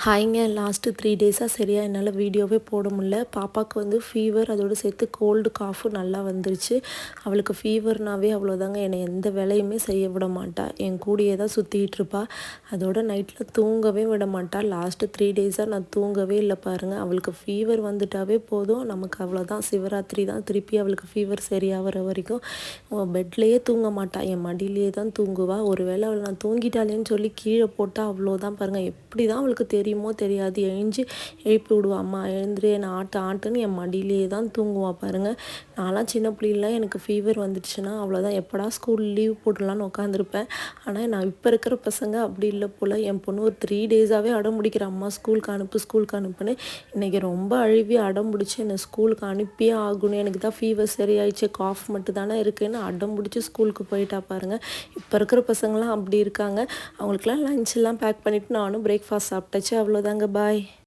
ஹாய்ங்க. Last 3 டேஸாக சரியா என்னால் வீடியோவே போட முடியல. பாப்பாவுக்கு வந்து ஃபீவர், அதோடு சேர்த்து கோல்டு, காஃபும் நல்லா வந்துருச்சு. அவளுக்கு ஃபீவர்னாவே அவ்வளோதாங்க. என்னை எந்த வேலையுமே செய்ய விட மாட்டா. என் கூடயே தான் சுற்றிக்கிட்டு இருப்பா. அதோட நைட்டில் தூங்கவே விட மாட்டா. லாஸ்ட்டு 3 டேஸாக நான் தூங்கவே இல்லை பாருங்கள். அவளுக்கு ஃபீவர் வந்துட்டாவே போதும், நமக்கு அவ்வளோதான். சிவராத்திரி தான் திருப்பி அவளுக்கு ஃபீவர் சரியாகிற வரைக்கும் பெட்லேயே தூங்க மாட்டா. என் மடியிலேயே தான் தூங்குவா. ஒரு வேளை அவள் நான் தூங்கிட்டாளேன்னு சொல்லி கீழே போட்டால் அவ்வளோதான் பாருங்கள். எப்படி தான் அவளுக்கு தெரியுமோ தெரியாது, எழுப்பி விடுவா. அம்மா எழுந்துரு, என்னை ஆட்டுன்னு என் மடியிலேயே தான் தூங்குவா பாருங்கள். நான்லாம் சின்ன பிள்ளைலாம் எனக்கு ஃபீவர் வந்துடுச்சுன்னா அவ்வளோதான், எப்படா ஸ்கூல் லீவ் போடலான்னு உட்காந்துருப்பேன். ஆனால் நான் இப்போ இருக்கிற பசங்க அப்படி இல்லை போல். என் பொண்ணு ஒரு 3 டேஸாகவே அடம் பிடிக்கிற, அம்மா ஸ்கூலுக்கு அனுப்புன்னு. இன்றைக்கி ரொம்ப அழுவி அடம் பிடிச்சி என்னை ஸ்கூலுக்கு அனுப்பியே ஆகணும், எனக்கு தான் ஃபீவர் சரியாயிடுச்சு, காஃப் மட்டும் தானே இருக்குதுன்னு அடம் பிடிச்சி ஸ்கூலுக்கு போயிட்டா பாருங்கள். இப்போ இருக்கிற பசங்களாம் அப்படி இருக்காங்க. அவங்களுக்குலாம் லஞ்செல்லாம் பேக் பண்ணிவிட்டு நானும் பிரேக்ஃபாஸ்ட் சாப்பிட்டாச்சு. அவ்வளோதாங்க. பாய்.